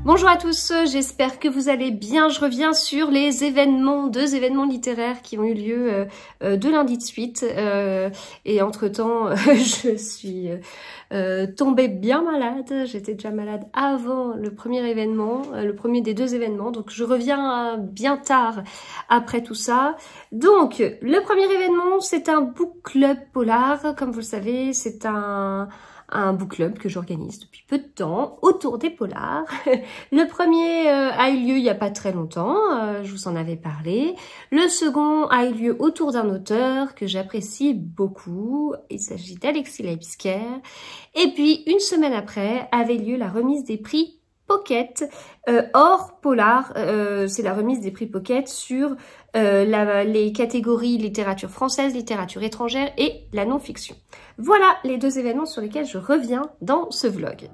Bonjour à tous, j'espère que vous allez bien. Je reviens sur les événements, deux événements littéraires qui ont eu lieu deux lundis de suite. Et entre-temps, je suis tombée bien malade. J'étais déjà malade avant le premier événement, le premier des deux événements. Donc je reviens bien tard après tout ça. Donc le premier événement, c'est un book club polar. Comme vous le savez, c'est un book club que j'organise depuis peu de temps autour des polars. Le premier a eu lieu il n'y a pas très longtemps, je vous en avais parlé. Le second a eu lieu autour d'un auteur que j'apprécie beaucoup. Il s'agit d'Alexis Leibsker. Et puis, une semaine après, avait lieu la remise des prix Pocket hors polar. C'est la remise des prix Pocket sur les catégories littérature française, littérature étrangère et la non-fiction. Voilà les deux événements sur lesquels je reviens dans ce vlog.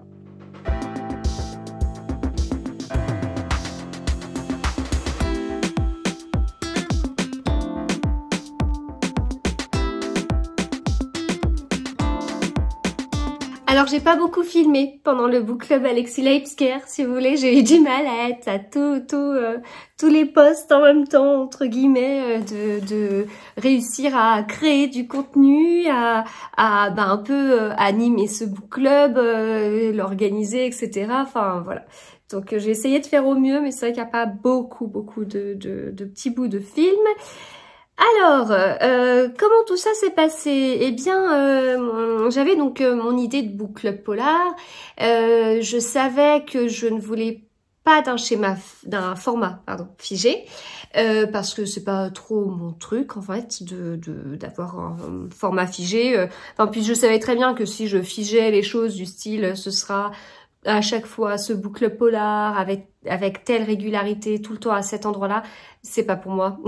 Alors j'ai pas beaucoup filmé pendant le book club Alexis Leibsker, si vous voulez, j'ai eu du mal à être à tous les posts en même temps, entre guillemets, de réussir à créer du contenu, à un peu animer ce book club, l'organiser, etc. Enfin voilà. Donc j'ai essayé de faire au mieux, mais c'est vrai qu'il n'y a pas beaucoup de petits bouts de film. Alors, comment tout ça s'est passé? Eh bien, j'avais donc mon idée de book club polar. Je savais que je ne voulais pas d'un format figé, parce que c'est pas trop mon truc en fait d'avoir un format figé. Enfin, puis je savais très bien que si je figeais les choses du style, ce sera à chaque fois ce book club polar avec telle régularité tout le temps à cet endroit-là, c'est pas pour moi.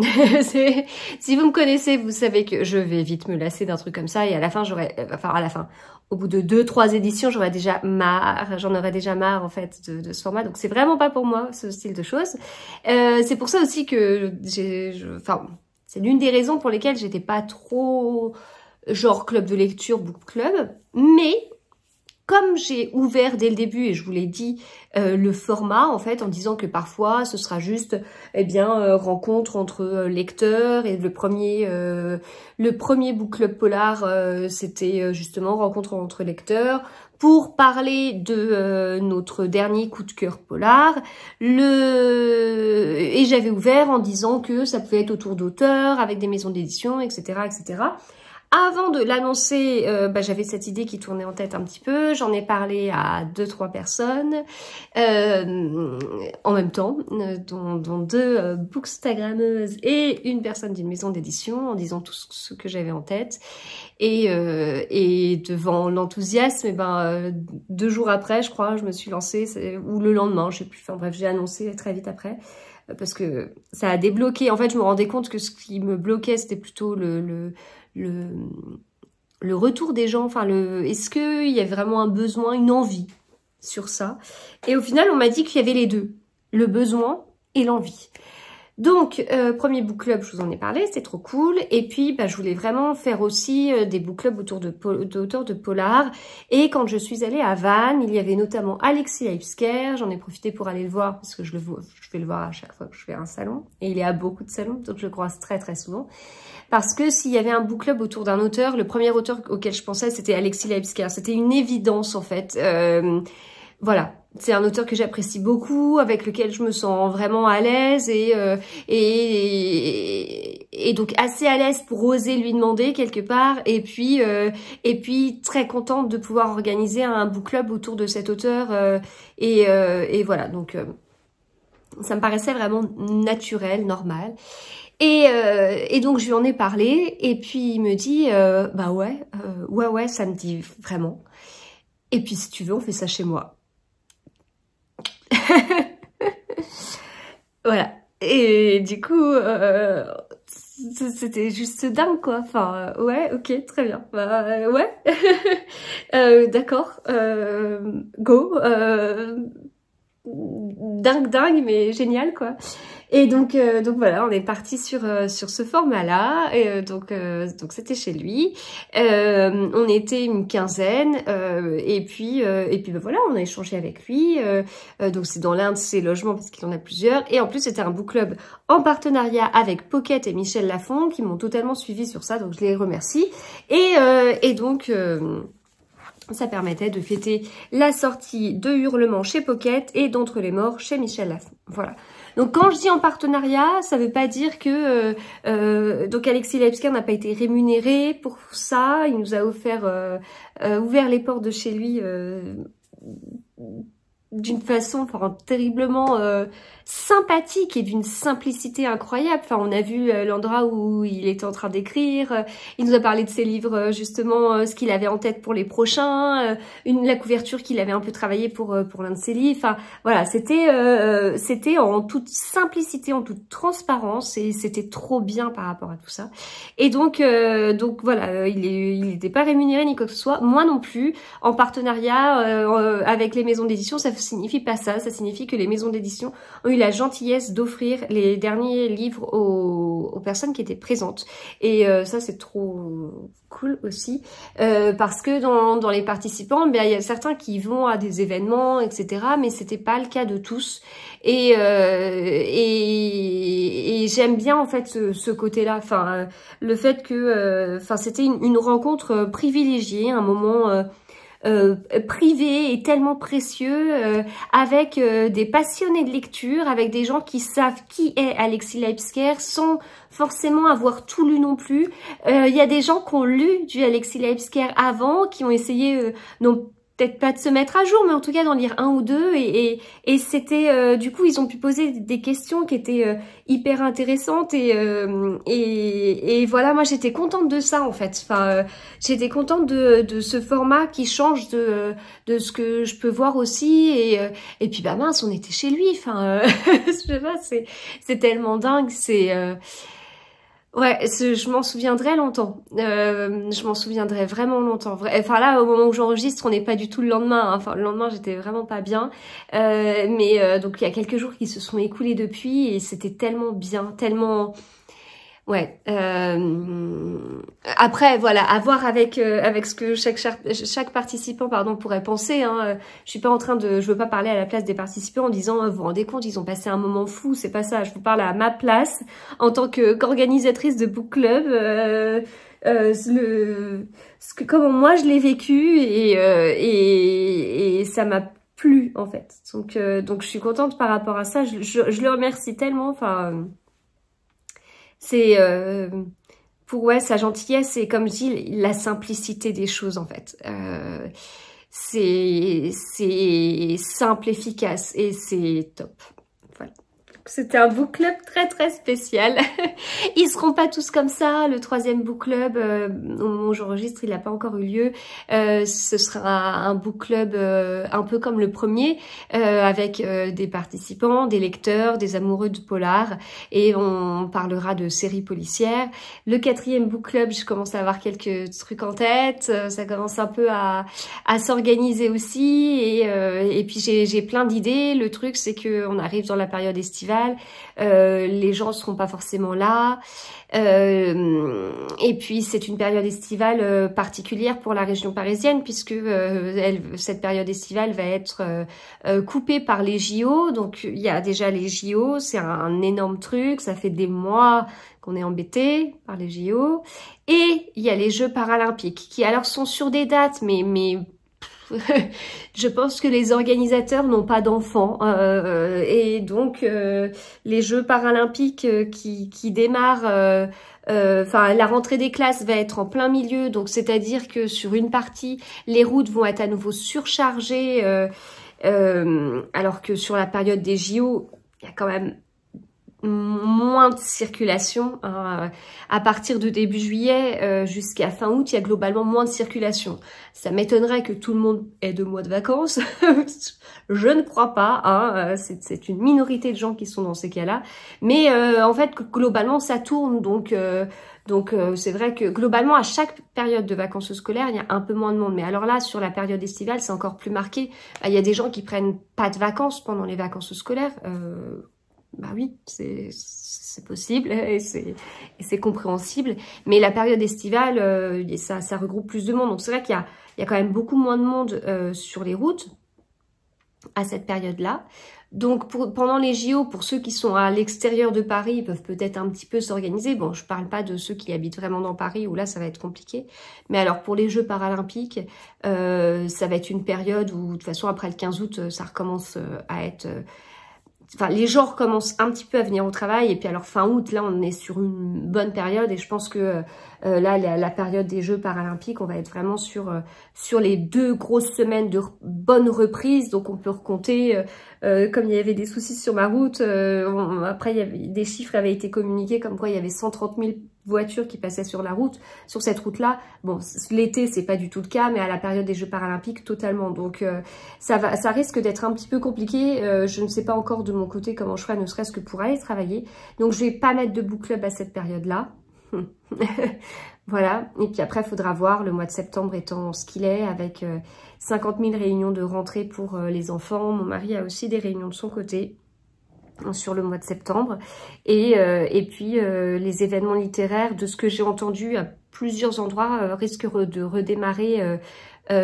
Si vous me connaissez, vous savez que je vais vite me lasser d'un truc comme ça et à la fin au bout de 2-3 éditions, j'en aurais déjà marre en fait de ce format. Donc c'est vraiment pas pour moi ce style de choses. C'est pour ça aussi que c'est l'une des raisons pour lesquelles j'étais pas trop genre club de lecture, book club, mais comme j'ai ouvert dès le début, et je vous l'ai dit, le format, en fait, en disant que parfois, ce sera juste, rencontre entre lecteurs, et le premier book club polar, c'était justement rencontre entre lecteurs, pour parler de notre dernier coup de cœur polar, et j'avais ouvert en disant que ça pouvait être autour d'auteurs, avec des maisons d'édition, etc., etc., Avant de l'annoncer, j'avais cette idée qui tournait en tête un petit peu. J'en ai parlé à 2-3 personnes en même temps, dont deux bookstagrammeuses et une personne d'une maison d'édition, en disant tout ce que j'avais en tête. Et devant l'enthousiasme, 2 jours après, je crois, je me suis lancée, ou le lendemain, je sais plus. Enfin bref, j'ai annoncé très vite après. Parce que ça a débloqué. En fait, je me rendais compte que ce qui me bloquait, c'était plutôt le retour des gens. Enfin, est-ce qu'il y avait vraiment un besoin, une envie sur ça? Et au final, on m'a dit qu'il y avait les deux. Le besoin et l'envie. Donc, premier book club, je vous en ai parlé, c'est trop cool. Et puis, je voulais vraiment faire aussi des book clubs autour d'auteurs de polar. Et quand je suis allée à Vannes, il y avait notamment Alexis Leibsker. J'en ai profité pour aller le voir, parce que je vais le voir à chaque fois que je fais un salon. Et il est à beaucoup de salons, donc je le croise très très souvent. Parce que s'il y avait un book club autour d'un auteur, le premier auteur auquel je pensais, c'était Alexis Leibsker. C'était une évidence, en fait. Voilà. C'est un auteur que j'apprécie beaucoup, avec lequel je me sens vraiment à l'aise et donc assez à l'aise pour oser lui demander quelque part. Et puis très contente de pouvoir organiser un book club autour de cet auteur. Et voilà, donc ça me paraissait vraiment naturel, normal. Et donc je lui en ai parlé et puis il me dit ouais, ça me dit vraiment. Et puis si tu veux, on fait ça chez moi. Voilà. Et du coup, c'était juste dingue, quoi. Enfin, ouais, ok, très bien. Ouais. D'accord. Go. dingue, mais génial, quoi. Et donc voilà, on est parti sur ce format-là. Donc c'était chez lui. On était une quinzaine. Et puis ben voilà, on a échangé avec lui. Donc c'est dans l'un de ses logements parce qu'il en a plusieurs. Et en plus c'était un book club en partenariat avec Pocket et Michel Lafon qui m'ont totalement suivi sur ça. Donc je les remercie. Et donc ça permettait de fêter la sortie de Hurlement chez Pocket et d'Entre les Morts chez Michel Lafon. Voilà. Donc quand je dis en partenariat, ça veut pas dire que donc Alexis Leipzger n'a pas été rémunéré pour ça. Il nous a ouvert les portes de chez lui d'une façon terriblement sympathique et d'une simplicité incroyable. Enfin, on a vu l'endroit où il était en train d'écrire. Il nous a parlé de ses livres, justement, ce qu'il avait en tête pour les prochains, la couverture qu'il avait un peu travaillée pour l'un de ses livres. Enfin, voilà, c'était en toute simplicité, en toute transparence, et c'était trop bien par rapport à tout ça. Et donc voilà, il n'était pas rémunéré ni quoi que ce soit. Moi non plus. En partenariat avec les maisons d'édition, ça signifie pas ça. Ça signifie que les maisons d'édition ont eu la gentillesse d'offrir les derniers livres aux personnes qui étaient présentes. Et ça, c'est trop cool aussi. Parce que dans les participants, il y a certains qui vont à des événements, etc. Mais c'était pas le cas de tous. Et j'aime bien en fait ce côté-là. Enfin, le fait que c'était une rencontre privilégiée, un moment privé et tellement précieux, avec des passionnés de lecture, avec des gens qui savent qui est Alexis Leipzger sans forcément avoir tout lu non plus. Il y a des gens qui ont lu du Alexis Leipzger avant, qui ont essayé, non peut-être pas de se mettre à jour, mais en tout cas d'en lire un ou deux, et c'était du coup ils ont pu poser des questions qui étaient hyper intéressantes, et voilà, moi j'étais contente de ça en fait. Enfin, j'étais contente de ce format qui change de ce que je peux voir aussi, et puis bah mince, on était chez lui. Enfin, je sais pas, c'est tellement dingue, ouais, je m'en souviendrai longtemps. Je m'en souviendrai vraiment longtemps. Enfin là, au moment où j'enregistre, on n'est pas du tout le lendemain. Hein. Enfin, le lendemain, j'étais vraiment pas bien. Donc il y a quelques jours qui se sont écoulés depuis, et c'était tellement bien, tellement. Ouais. Après, voilà, à voir avec ce que chaque participant, pourrait penser. Hein. Je veux pas parler à la place des participants en disant, vous vous rendez compte, ils ont passé un moment fou. C'est pas ça. Je vous parle à ma place en tant qu'organisatrice de book club. Comment moi je l'ai vécu, et ça m'a plu en fait. Donc je suis contente par rapport à ça. Je le remercie tellement. Enfin. C'est pour sa gentillesse, et comme je dis, la simplicité des choses en fait. C'est simple, efficace, et c'est top. Voilà. C'était un book club très très spécial. Ils seront pas tous comme ça. Le troisième book club, au moment où j'enregistre, il n'a pas encore eu lieu. Ce sera un book club un peu comme le premier, avec des participants, des lecteurs, des amoureux de polar, et on parlera de séries policières. Le quatrième book club, je commence à avoir quelques trucs en tête. Ça commence un peu à s'organiser aussi, et puis j'ai plein d'idées. Le truc, c'est que on arrive dans la période estivale. Les gens seront pas forcément là, et puis c'est une période estivale particulière pour la région parisienne, puisque cette période estivale va être coupée par les JO. Donc il y a déjà les JO, c'est un énorme truc, ça fait des mois qu'on est embêté par les JO, et il y a les Jeux paralympiques qui alors sont sur des dates, mais je pense que les organisateurs n'ont pas d'enfants, et donc les Jeux paralympiques qui démarrent, la rentrée des classes va être en plein milieu, donc c'est-à-dire que sur une partie, les routes vont être à nouveau surchargées, alors que sur la période des JO, il y a quand même moins de circulation. Hein. À partir de début juillet jusqu'à fin août, il y a globalement moins de circulation. Ça m'étonnerait que tout le monde ait 2 mois de vacances. Je ne crois pas. Hein. C'est une minorité de gens qui sont dans ces cas-là. Mais en fait, globalement, ça tourne. Donc c'est vrai que globalement, à chaque période de vacances scolaires, il y a un peu moins de monde. Mais alors là, sur la période estivale, c'est encore plus marqué. Il y a des gens qui prennent pas de vacances pendant les vacances scolaires. Bah oui, c'est possible et c'est compréhensible. Mais la période estivale, ça regroupe plus de monde. Donc c'est vrai qu'il y a quand même beaucoup moins de monde sur les routes à cette période-là. Donc pendant les JO, pour ceux qui sont à l'extérieur de Paris, ils peuvent peut-être un petit peu s'organiser. Bon, je parle pas de ceux qui habitent vraiment dans Paris, où là ça va être compliqué. Mais alors pour les Jeux paralympiques, ça va être une période où de toute façon après le 15 août, ça recommence à être... Enfin, les gens recommencent un petit peu à venir au travail. Et puis alors fin août, là on est sur une bonne période. Et je pense que là, la période des Jeux paralympiques, on va être vraiment sur les 2 grosses semaines de bonne reprise. Donc on peut recompter, comme il y avait des soucis sur ma route, après des chiffres avaient été communiqués comme quoi il y avait 130 000 voitures qui passaient sur la route, sur cette route-là. Bon, l'été, c'est pas du tout le cas, mais à la période des Jeux paralympiques, totalement. Donc, ça risque d'être un petit peu compliqué. Je ne sais pas encore de mon côté comment je ferai, ne serait-ce que pour aller travailler. Donc, je vais pas mettre de book club à cette période-là. Voilà. Et puis après, il faudra voir le mois de septembre étant ce qu'il est, avec 50 000 réunions de rentrée pour les enfants. Mon mari a aussi des réunions de son côté sur le mois de septembre, et puis les événements littéraires, de ce que j'ai entendu à plusieurs endroits, risquent de redémarrer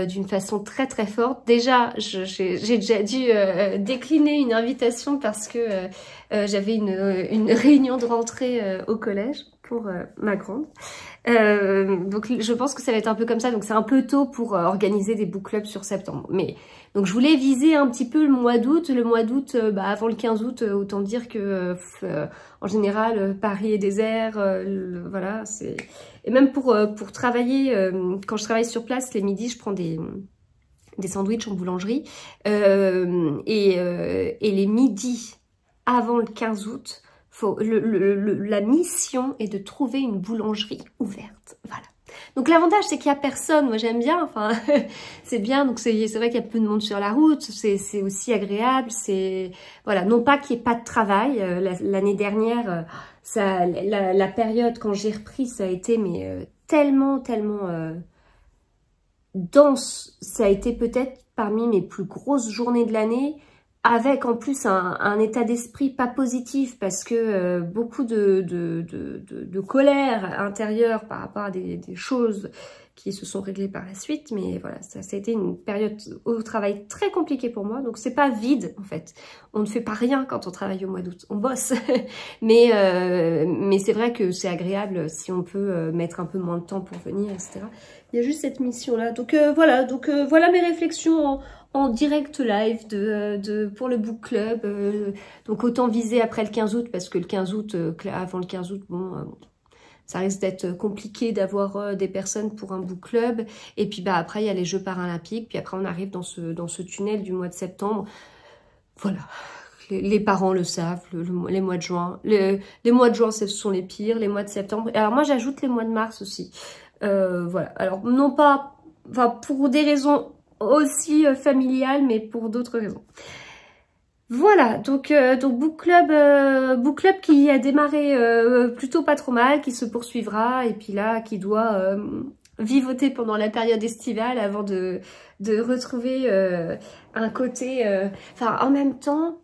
d'une façon très très forte. Déjà, j'ai déjà dû décliner une invitation parce que j'avais une réunion de rentrée au collège pour ma grande. Donc je pense que ça va être un peu comme ça, donc c'est un peu tôt pour organiser des book clubs sur septembre. Mais donc je voulais viser un petit peu le mois d'août. Le mois d'août, avant le 15 août, autant dire que en général Paris est désert. Voilà, c'est... Et même pour travailler, quand je travaille sur place, les midis, je prends des sandwichs en boulangerie. Et les midis avant le 15 août, la mission est de trouver une boulangerie ouverte. Voilà. Donc l'avantage, c'est qu'il n'y a personne. Moi, j'aime bien. Enfin, c'est bien. Donc c'est vrai qu'il y a peu de monde sur la route. C'est aussi agréable. C'est voilà. Non pas qu'il n'y ait pas de travail. L'année dernière, la période quand j'ai repris, ça a été tellement dense. Ça a été peut-être parmi mes plus grosses journées de l'année, avec en plus un état d'esprit pas positif, parce que beaucoup de colère intérieure par rapport à des choses qui se sont réglées par la suite. Mais voilà, ça a été une période au travail très compliquée pour moi. Donc c'est pas vide en fait. On ne fait pas rien quand on travaille au mois d'août, on bosse. mais c'est vrai que c'est agréable si on peut mettre un peu moins de temps pour venir, etc. Il y a juste cette mission-là. Donc voilà, voilà mes réflexions en direct live pour le book club. Donc autant viser après le 15 août, parce que le 15 août, avant le 15 août, ça risque d'être compliqué d'avoir des personnes pour un book club. Et puis après, il y a les Jeux paralympiques. Puis après, on arrive dans ce tunnel du mois de septembre. Voilà. Les parents le savent, les mois de juin. Les mois de juin, ce sont les pires. Les mois de septembre. Et alors moi, j'ajoute les mois de mars aussi. Voilà. Alors, non pas... Enfin, pour des raisons aussi familiales, mais pour d'autres raisons. Voilà, donc book club qui a démarré plutôt pas trop mal, qui se poursuivra, et puis là, qui doit vivoter pendant la période estivale avant de retrouver un côté... Enfin, en même temps...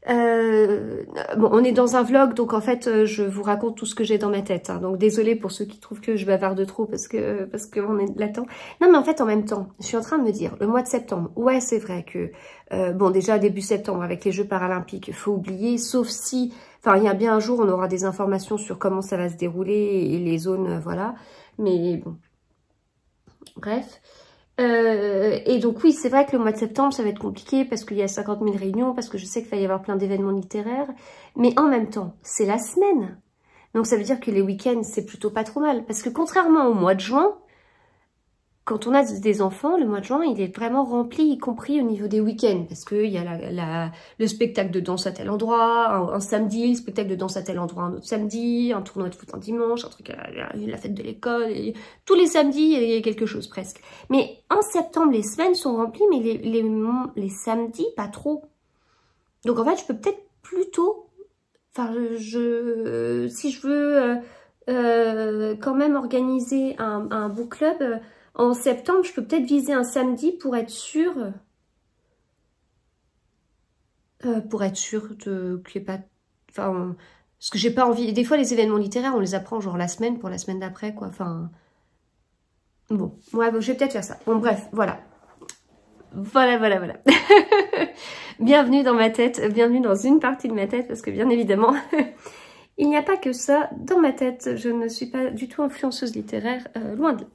bon, on est dans un vlog, donc en fait je vous raconte tout ce que j'ai dans ma tête, hein. Donc désolée pour ceux qui trouvent que je bavarde trop parce que on est là-dedans. Non mais en fait en même temps, je suis en train de me dire, le mois de septembre, ouais c'est vrai que bon déjà début septembre avec les Jeux paralympiques, faut oublier, sauf si, enfin il y a bien un jour on aura des informations sur comment ça va se dérouler et les zones, voilà. Mais bon, bref. Et donc oui, c'est vrai que le mois de septembre, ça va être compliqué parce qu'il y a 50 000 réunions, parce que je sais qu'il va y avoir plein d'événements littéraires. Mais en même temps, c'est la semaine. Donc ça veut dire que les week-ends, c'est plutôt pas trop mal. Parce que contrairement au mois de juin, quand on a des enfants, le mois de juin, il est vraiment rempli, y compris au niveau des week-ends, parce qu'il y a le spectacle de danse à tel endroit, un samedi, le spectacle de danse à tel endroit un autre samedi, un tournoi de foot un dimanche, un truc la fête de l'école, tous les samedis, il y a quelque chose presque. Mais en septembre, les semaines sont remplies, mais les samedis, pas trop. Donc en fait, je peux peut-être plutôt, enfin, si je veux quand même organiser un book club en septembre, je peux peut-être viser un samedi pour être sûre de qu'il n'y ait pas, enfin, parce que j'ai pas envie. Des fois, les événements littéraires, on les apprend genre la semaine pour la semaine d'après, quoi. Enfin, bon, ouais, bon, je vais peut-être faire ça. Bon, bref, voilà. Voilà. Bienvenue dans ma tête, bienvenue dans une partie de ma tête, parce que bien évidemment, il n'y a pas que ça dans ma tête. Je ne suis pas du tout influenceuse littéraire, loin de là.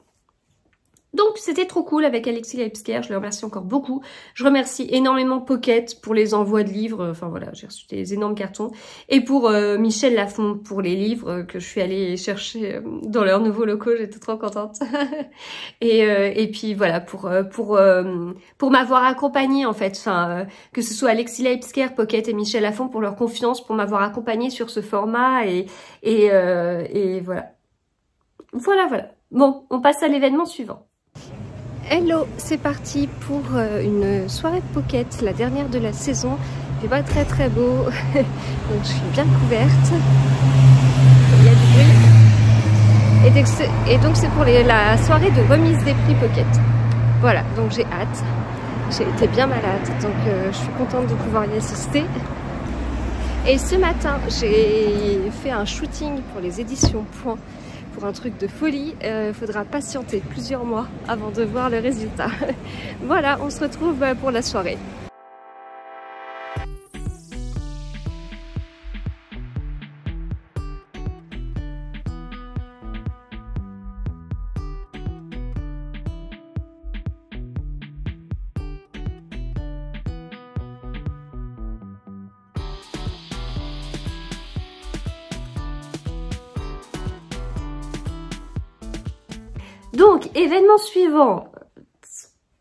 Donc c'était trop cool avec Alexis Leipzger, je le remercie encore beaucoup. Je remercie énormément Pocket pour les envois de livres, enfin voilà, j'ai reçu des énormes cartons. Et pour Michel Lafon pour les livres que je suis allée chercher dans leurs nouveaux locaux, j'étais trop contente. et puis voilà, pour m'avoir accompagnée en fait, enfin que ce soit Alexis Leipzger, Pocket et Michel Lafon pour leur confiance, pour m'avoir accompagnée sur ce format et voilà. Voilà. Bon, on passe à l'événement suivant. Hello, c'est parti pour une soirée de Pocket, la dernière de la saison. Il fait pas très beau, donc je suis bien couverte. Il y a du bruit. Et donc c'est pour la soirée de remise des prix Pocket. Voilà, donc j'ai hâte. J'ai été bien malade, donc je suis contente de pouvoir y assister. Et ce matin, j'ai fait un shooting pour les éditions Point. Pour un truc de folie, faudra patienter plusieurs mois avant de voir le résultat. Voilà, on se retrouve pour la soirée. Donc, événement suivant,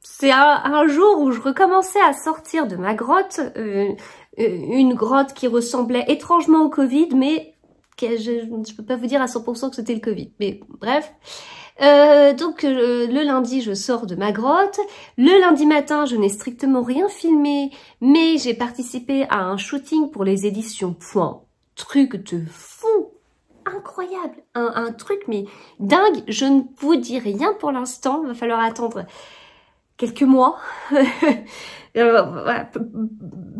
c'est un jour où je recommençais à sortir de ma grotte, une grotte qui ressemblait étrangement au Covid, mais que je ne peux pas vous dire à 100% que c'était le Covid, mais bref. Donc le lundi, je sors de ma grotte. Le lundi matin, je n'ai strictement rien filmé, mais j'ai participé à un shooting pour les éditions Point. Truc de fou! Incroyable, un truc mais dingue. Je ne vous dis rien pour l'instant, il va falloir attendre quelques mois, voilà,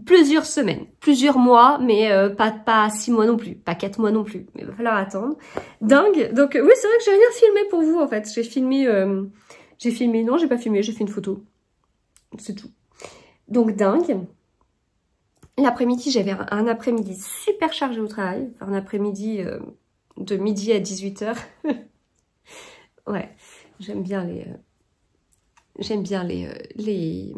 plusieurs semaines, plusieurs mois, mais pas 6 mois non plus, pas 4 mois non plus, mais il va falloir attendre. Dingue, donc oui c'est vrai que j'ai rien filmé pour vous en fait, j'ai filmé, non j'ai pas filmé, j'ai fait une photo, c'est tout. Donc dingue. L'après-midi j'avais un après-midi super chargé au travail, enfin, un après-midi... de midi à 18h. Ouais, j'aime bien les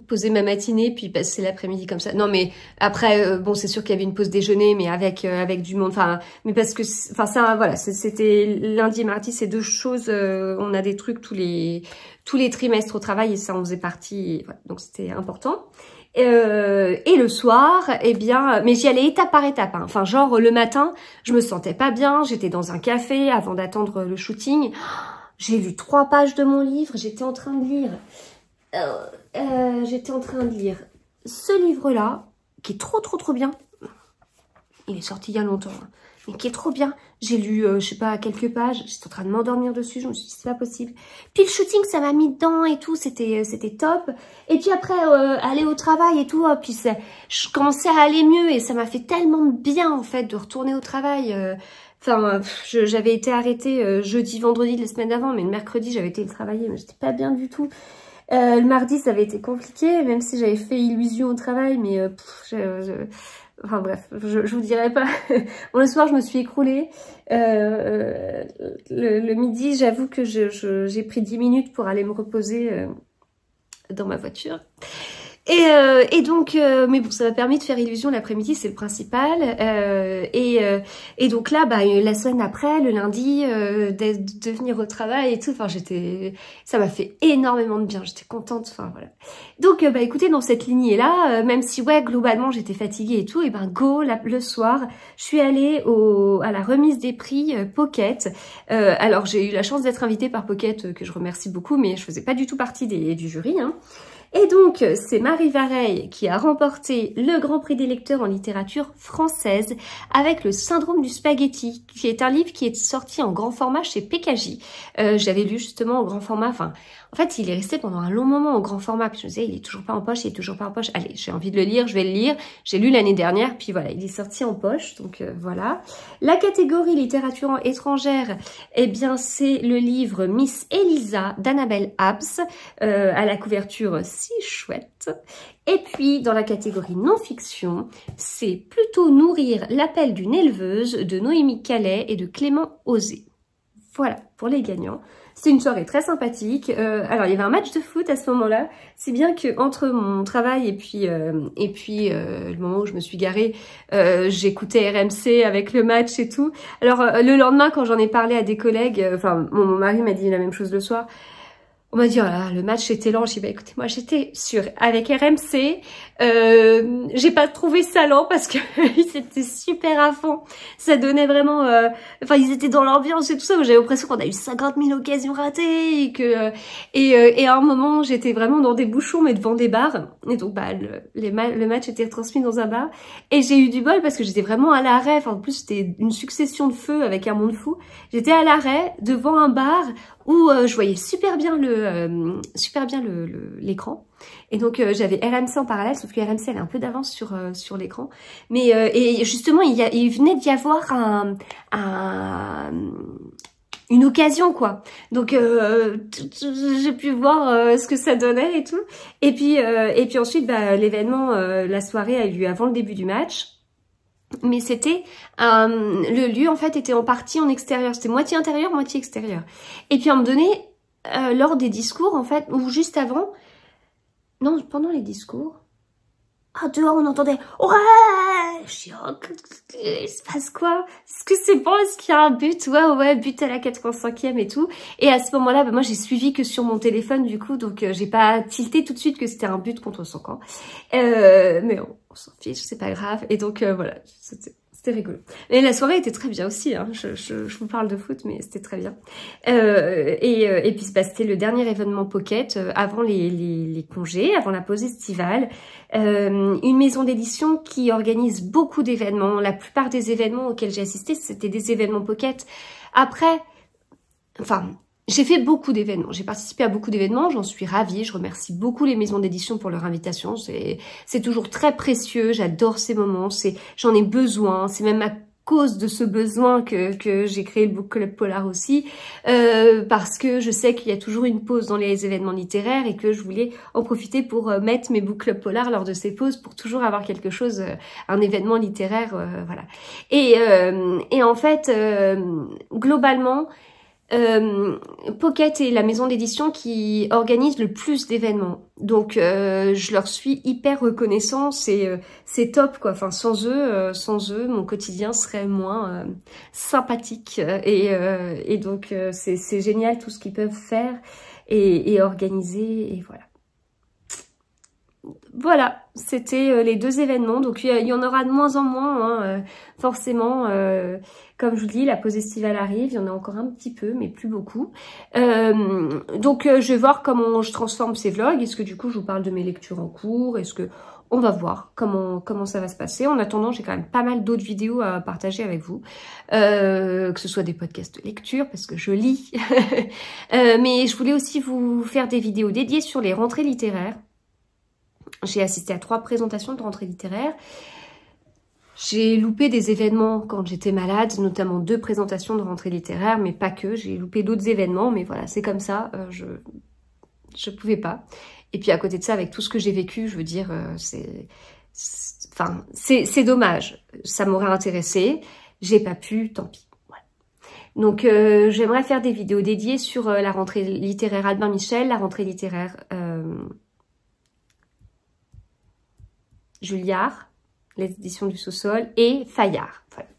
poser ma matinée puis passer l'après-midi comme ça. Non mais après bon c'est sûr qu'il y avait une pause déjeuner mais avec du monde, enfin mais parce que enfin ça voilà, c'était lundi et mardi, c'est deux choses, on a des trucs tous les trimestres au travail et ça en faisait partie, et voilà, donc c'était important. Et le soir, eh bien, mais j'y allais étape par étape, hein. Enfin, genre le matin, je me sentais pas bien, j'étais dans un café avant d'attendre le shooting. J'ai lu 3 pages de mon livre, j'étais en train de lire. Ce livre-là, qui est trop bien. Il est sorti il y a longtemps, hein, mais qui est trop bien. J'ai lu, je sais pas, quelques pages, j'étais en train de m'endormir dessus, je me suis dit c'est pas possible. Puis le shooting, ça m'a mis dedans et tout, c'était top. Et puis après, aller au travail et tout, puis je commençais à aller mieux et ça m'a fait tellement de bien en fait de retourner au travail. Enfin, j'avais été arrêtée jeudi, vendredi de la semaine d'avant, mais le mercredi j'avais été travailler, mais j'étais pas bien du tout. Le mardi ça avait été compliqué, même si j'avais fait illusion au travail, mais enfin bref, je vous dirai pas. Bon, le soir, je me suis écroulée. Le midi, j'avoue que j'ai pris 10 minutes pour aller me reposer dans ma voiture. Et donc, mais bon, ça m'a permis de faire illusion l'après-midi, c'est le principal. Et donc là, bah, la semaine après, le lundi, de venir au travail et tout, enfin, ça m'a fait énormément de bien, j'étais contente, enfin, voilà. Donc, bah, écoutez, dans cette lignée-là, même si, ouais, globalement, j'étais fatiguée et tout, et ben, le soir, je suis allée à la remise des prix Pocket. Alors, j'ai eu la chance d'être invitée par Pocket, que je remercie beaucoup, mais je faisais pas du tout partie du jury, hein. Et donc, c'est Marie Vareille qui a remporté le Grand Prix des lecteurs en littérature française avec Le Syndrome du Spaghetti, qui est un livre qui est sorti en grand format chez PKJ. J'avais lu justement au grand format, enfin, en fait, il est resté pendant un long moment au grand format, puis je me disais, il est toujours pas en poche, il est toujours pas en poche. Allez, j'ai envie de le lire, je vais le lire. J'ai lu l'année dernière, puis voilà, il est sorti en poche, donc voilà. La catégorie littérature étrangère, eh bien, c'est le livre Miss Elisa d'Annabelle Habs, à la couverture si chouette. Et puis, dans la catégorie non-fiction, c'est Plutôt nourrir l'appel d'une éleveuse de Noémie Calais et de Clément Osé. Voilà, pour les gagnants. C'est une soirée très sympathique. Alors, il y avait un match de foot à ce moment-là. C'est bien que entre mon travail et puis le moment où je me suis garée, j'écoutais RMC avec le match et tout. Alors, le lendemain, quand j'en ai parlé à des collègues, enfin, mon mari m'a dit la même chose le soir. On m'a dit, oh là, le match était lent. J'ai dit, bah écoutez, moi j'étais avec RMC. J'ai pas trouvé ça lent parce que ils étaient super à fond. Ça donnait vraiment, enfin ils étaient dans l'ambiance et tout ça. J'avais l'impression qu'on a eu 50 000 occasions ratées et à un moment j'étais vraiment dans des bouchons mais devant des bars. Et donc bah le match était retransmis dans un bar et j'ai eu du bol parce que j'étais vraiment à l'arrêt. Enfin en plus c'était une succession de feux avec un monde fou. J'étais à l'arrêt devant un bar où je voyais super bien l'écran. Et donc j'avais RMC en parallèle, sauf que RMC elle a un peu d'avance sur l'écran. Mais et justement il venait d'y avoir une occasion quoi. Donc j'ai pu voir ce que ça donnait et tout. Et puis ensuite bah, l'événement, la soirée a eu lieu avant le début du match. Mais c'était le lieu en fait était en partie en extérieur, c'était moitié intérieur, moitié extérieur. Et puis à un moment donné, lors des discours en fait, ou juste avant, non pendant les discours, dehors on entendait ouais, je dis oh, il se passe quoi? Est-ce que c'est bon? Est-ce qu'il y a un but? Ouais, but à la 85e et tout. Et à ce moment-là, bah, moi j'ai suivi que sur mon téléphone du coup, donc j'ai pas tilté tout de suite que c'était un but contre son camp. Mais on s'en fiche, c'est pas grave. Et donc voilà, c'était rigolo. Et la soirée était très bien aussi, hein. Je vous parle de foot, mais c'était très bien. Et puis bah, c'était le dernier événement Pocket avant les congés, avant la pause estivale. Une maison d'édition qui organise beaucoup d'événements. La plupart des événements auxquels j'ai assisté, c'était des événements Pocket. Après, enfin... j'ai fait beaucoup d'événements, j'ai participé à beaucoup d'événements, j'en suis ravie, je remercie beaucoup les maisons d'édition pour leur invitation, c'est toujours très précieux, j'adore ces moments, j'en ai besoin, c'est même à cause de ce besoin que j'ai créé le Book Club Polar aussi, parce que je sais qu'il y a toujours une pause dans les événements littéraires et que je voulais en profiter pour mettre mes Book Club Polar lors de ces pauses pour toujours avoir quelque chose, un événement littéraire, voilà. Et en fait, globalement, Pocket est la maison d'édition qui organise le plus d'événements. Donc je leur suis hyper reconnaissant, c'est top quoi. Enfin sans eux, mon quotidien serait moins sympathique et donc c'est génial tout ce qu'ils peuvent faire et organiser et voilà. Voilà, c'était les deux événements, donc il y en aura de moins en moins, hein, forcément, comme je vous dis, la pause estivale arrive, il y en a encore un petit peu, mais plus beaucoup. Donc je vais voir comment je transforme ces vlogs, est-ce que du coup je vous parle de mes lectures en cours, est-ce que... On va voir comment ça va se passer. En attendant, j'ai quand même pas mal d'autres vidéos à partager avec vous, que ce soit des podcasts de lecture, parce que je lis, mais je voulais aussi vous faire des vidéos dédiées sur les rentrées littéraires. J'ai assisté à 3 présentations de rentrée littéraire. J'ai loupé des événements quand j'étais malade, notamment 2 présentations de rentrée littéraire, mais pas que. J'ai loupé d'autres événements, mais voilà, c'est comme ça. Je pouvais pas. Et puis à côté de ça, avec tout ce que j'ai vécu, je veux dire, c'est dommage. Ça m'aurait intéressé. J'ai pas pu, tant pis. Voilà. Donc j'aimerais faire des vidéos dédiées sur la rentrée littéraire Albin Michel, la rentrée littéraire... Julliard, les éditions du sous-sol, et Fayard. Voilà.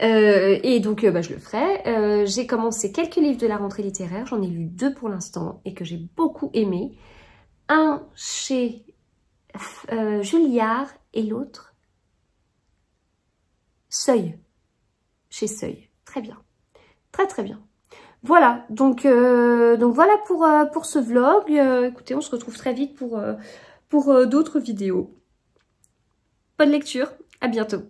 Et donc je le ferai. J'ai commencé quelques livres de la rentrée littéraire, j'en ai lu 2 pour l'instant et que j'ai beaucoup aimé. Un chez Julliard et l'autre Seuil, chez Seuil. Très bien, très très bien. Voilà, donc voilà pour ce vlog. Écoutez, on se retrouve très vite pour d'autres vidéos. Bonne lecture, à bientôt.